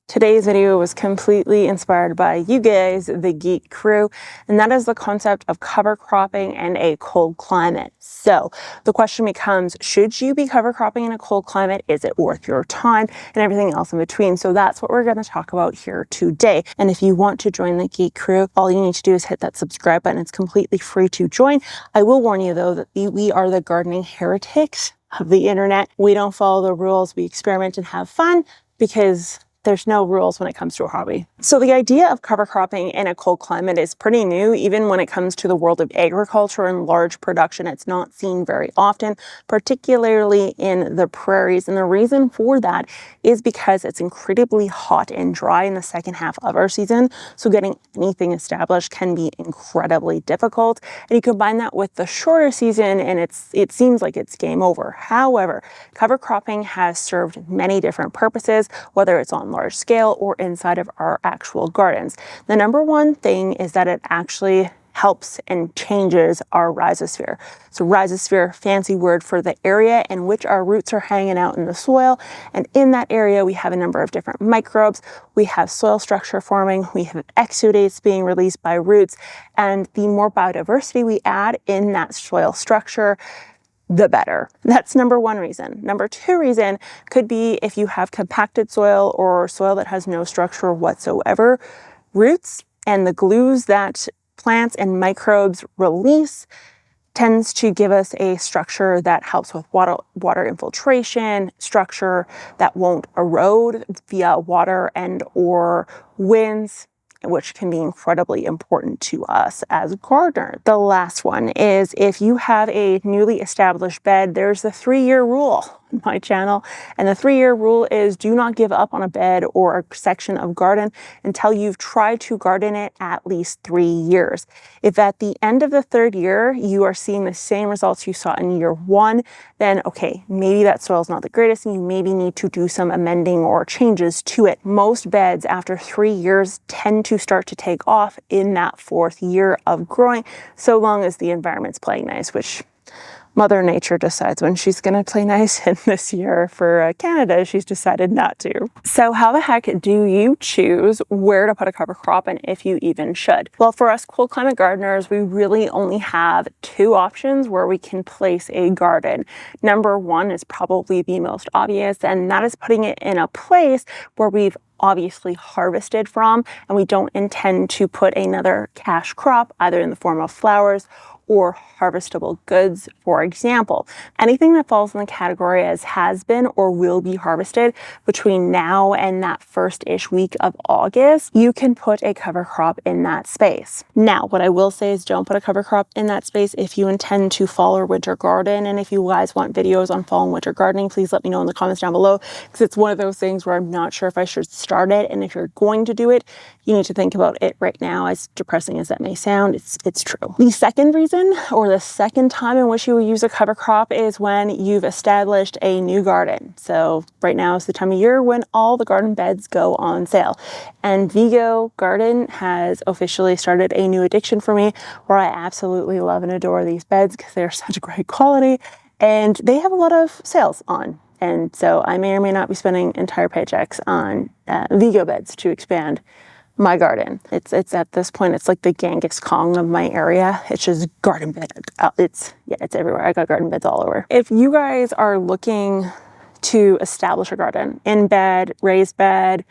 Today's video was completely inspired by you guys, the geek crew, and that is the concept of cover cropping in a cold climate. So the question becomes, should you be cover cropping in a cold climate? Is it worth your time and everything else in between? So that's what we're going to talk about here today. And if you want to join the geek crew, all you need to do is hit that subscribe button. It's completely free to join. I will warn you though that we are the gardening heretics of the internet. We don't follow the rules. We experiment and have fun because there's no rules when it comes to a hobby. So the idea of cover cropping in a cold climate is pretty new, even when it comes to the world of agriculture and large production. It's not seen very often, particularly in the prairies. And the reason for that is because it's incredibly hot and dry in the second half of our season. So getting anything established can be incredibly difficult. And you combine that with the shorter season and it seems like it's game over. However, cover cropping has served many different purposes, whether it's on large scale or inside of our actual gardens. The number one thing is that it actually helps and changes our rhizosphere. So rhizosphere, fancy word for the area in which our roots are hanging out in the soil. And in that area, we have a number of different microbes. We have soil structure forming. We have exudates being released by roots. And the more biodiversity we add in that soil structure, the better. That's number one reason. Number two reason could be if you have compacted soil or soil that has no structure whatsoever. Roots and the glues that plants and microbes release tends to give us a structure that helps with water infiltration, structure that won't erode via water and or winds, which can be incredibly important to us as gardeners. The last one is if you have a newly established bed, there's the 3-year rule on my channel. And the 3-year rule is do not give up on a bed or a section of garden until you've tried to garden it at least 3 years. If at the end of the 3rd year, you are seeing the same results you saw in year 1, then okay, maybe that soil is not the greatest and you maybe need to do some amending or changes to it. Most beds after 3 years tend to start to take off in that 4th year of growing, so long as the environment's playing nice, which Mother Nature decides when she's going to play nice, and this year for Canada, she's decided not to. So how the heck do you choose where to put a cover crop and if you even should? Well, for us cold climate gardeners, we really only have 2 options where we can place a garden. Number one is probably the most obvious, and that is putting it in a place where we've obviously harvested from, and we don't intend to put another cash crop either in the form of flowers or harvestable goods. For example, anything that falls in the category as has been or will be harvested between now and that first-ish week of August, you can put a cover crop in that space. Now, what I will say is don't put a cover crop in that space if you intend to fall or winter garden. And if you guys want videos on fall and winter gardening, please let me know in the comments down below, because it's one of those things where I'm not sure if I should start it. And if you're going to do it, you need to think about it right now. As depressing as that may sound, it's true. The second reason, or the second time in which you will use a cover crop, is when you've established a new garden. So right now is the time of year when all the garden beds go on sale. And Vigo Garden has officially started a new addiction for me, where I absolutely love and adore these beds because they're such great quality and they have a lot of sales on. And so I may or may not be spending entire paychecks on Vigo beds to expand my garden. It's at this point, it's like the Genghis Khan of my area. It's just garden bed. It's everywhere. I got garden beds all over. If you guys are looking to establish a garden in bed, raised bed,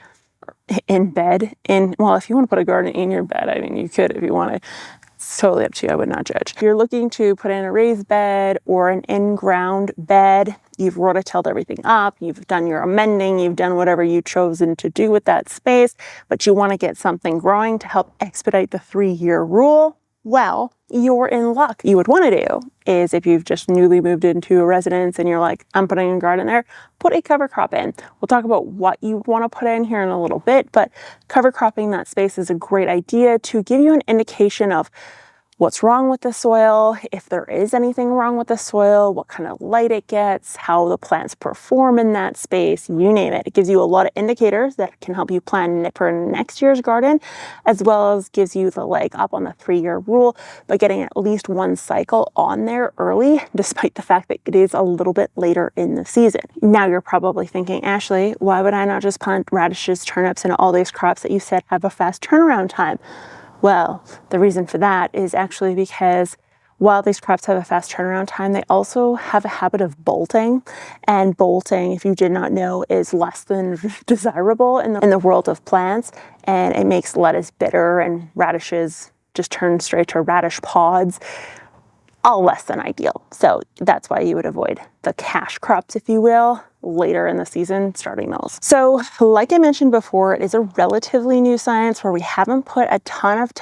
well, if you want to put a garden in your bed, I mean, you could if you want to. It's totally up to you. I would not judge. If you're looking to put in a raised bed or an in-ground bed, you've rototilled everything up, you've done your amending, you've done whatever you've chosen to do with that space, but you want to get something growing to help expedite the 3-year rule, well, you're in luck. You would want to do is, if you've just newly moved into a residence and you're like, I'm putting a garden there, put a cover crop in. We'll talk about what you want to put in here in a little bit, but cover cropping that space is a great idea to give you an indication of what's wrong with the soil, if there is anything wrong with the soil, what kind of light it gets, how the plants perform in that space, you name it. It gives you a lot of indicators that can help you plan for next year's garden, as well as gives you the leg up on the 3-year rule by getting at least one cycle on there early, despite the fact that it is a little bit later in the season. Now you're probably thinking, Ashley, why would I not just plant radishes, turnips, and all these crops that you said have a fast turnaround time? Well, the reason for that is actually because while these crops have a fast turnaround time, they also have a habit of bolting. And bolting, if you did not know, is less than desirable in the world of plants. And it makes lettuce bitter and radishes just turn straight to radish pods. All less than ideal. So that's why you would avoid the cash crops, if you will, later in the season, starting those. So like I mentioned before, it is a relatively new science where we haven't put a ton of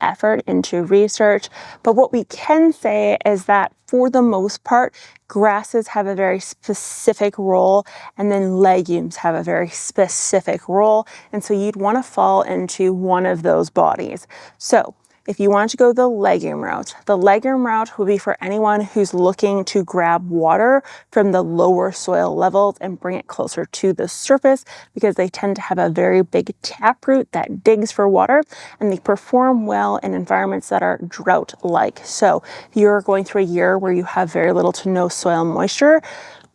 effort into research. But what we can say is that for the most part, grasses have a very specific role, and then legumes have a very specific role. And so you'd want to fall into one of those bodies. So if you want to go the legume route would be for anyone who's looking to grab water from the lower soil levels and bring it closer to the surface, because they tend to have a very big taproot that digs for water, and they perform well in environments that are drought-like. So if you're going through a year where you have very little to no soil moisture,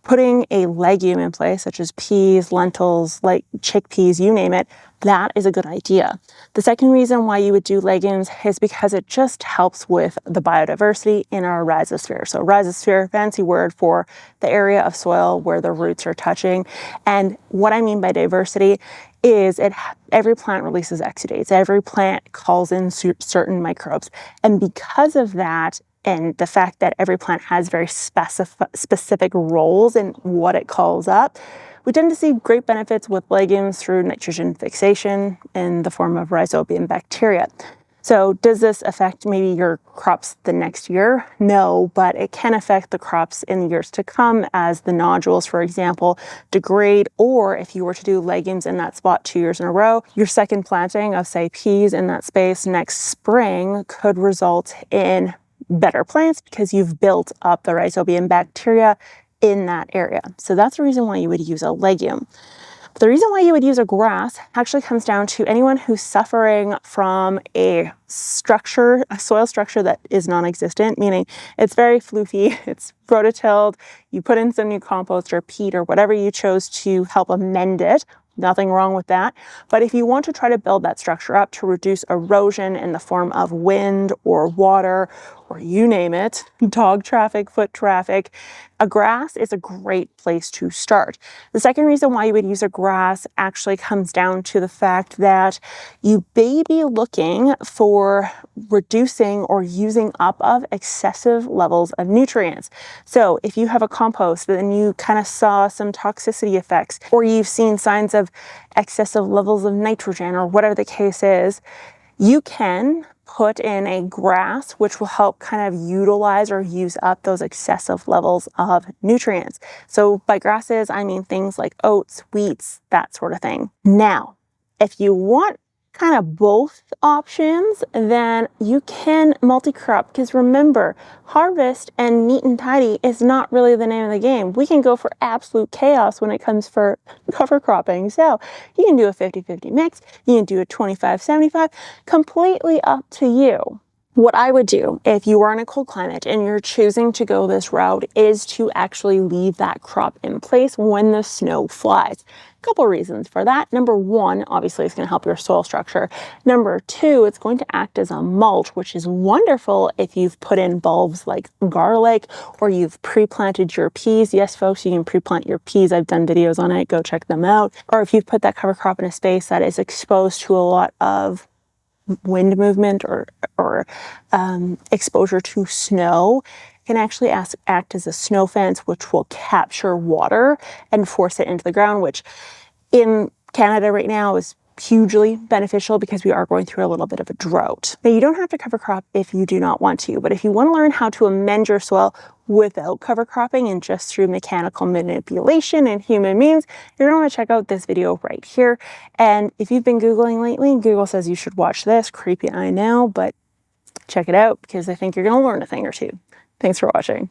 putting a legume in place, such as peas, lentils, like chickpeas, you name it, that is a good idea. The second reason why you would do legumes is because it just helps with the biodiversity in our rhizosphere. So rhizosphere, fancy word for the area of soil where the roots are touching. And what I mean by diversity is every plant releases exudates. Every plant calls in certain microbes. And because of that, and the fact that every plant has very specific roles in what it calls up, we tend to see great benefits with legumes through nitrogen fixation in the form of rhizobium bacteria. So does this affect maybe your crops the next year? No, but it can affect the crops in years to come as the nodules, for example, degrade, or if you were to do legumes in that spot 2 years in a row, your second planting of, say, peas in that space next spring could result in better plants because you've built up the rhizobium bacteria in that area. So that's the reason why you would use a legume. But the reason why you would use a grass actually comes down to anyone who's suffering from a soil structure that is non-existent, meaning it's very floofy, it's rototilled, you put in some new compost or peat or whatever you chose to help amend it. Nothing wrong with that. But if you want to try to build that structure up to reduce erosion in the form of wind or water, or you name it, dog traffic, foot traffic, a grass is a great place to start. The second reason why you would use a grass actually comes down to the fact that you may be looking for reducing or using up of excessive levels of nutrients. So if you have a compost and you kind of saw some toxicity effects, or you've seen signs of excessive levels of nitrogen or whatever the case is, you can put in a grass, which will help kind of utilize or use up those excessive levels of nutrients. So by grasses, I mean things like oats, wheats, that sort of thing. Now, if you want kind of both options, then you can multi-crop, because remember, harvest and neat and tidy is not really the name of the game. We can go for absolute chaos when it comes for cover cropping. So you can do a 50-50 mix, you can do a 25-75, completely up to you. What I would do if you are in a cold climate and you're choosing to go this route is to actually leave that crop in place when the snow flies. A couple reasons for that. Number one, obviously it's going to help your soil structure. Number two, it's going to act as a mulch, which is wonderful if you've put in bulbs like garlic or you've pre-planted your peas. Yes, folks, you can pre-plant your peas. I've done videos on it. Go check them out. Or if you've put that cover crop in a space that is exposed to a lot of wind movement or exposure to snow, can actually act as a snow fence, which will capture water and force it into the ground, which in Canada right now is hugely beneficial because we are going through a little bit of a drought. Now, you don't have to cover crop if you do not want to, but if you want to learn how to amend your soil without cover cropping and just through mechanical manipulation and human means, you're going to want to check out this video right here. And if you've been Googling lately, Google says you should watch this. Creepy, I know, but check it out because I think you're going to learn a thing or two. Thanks for watching.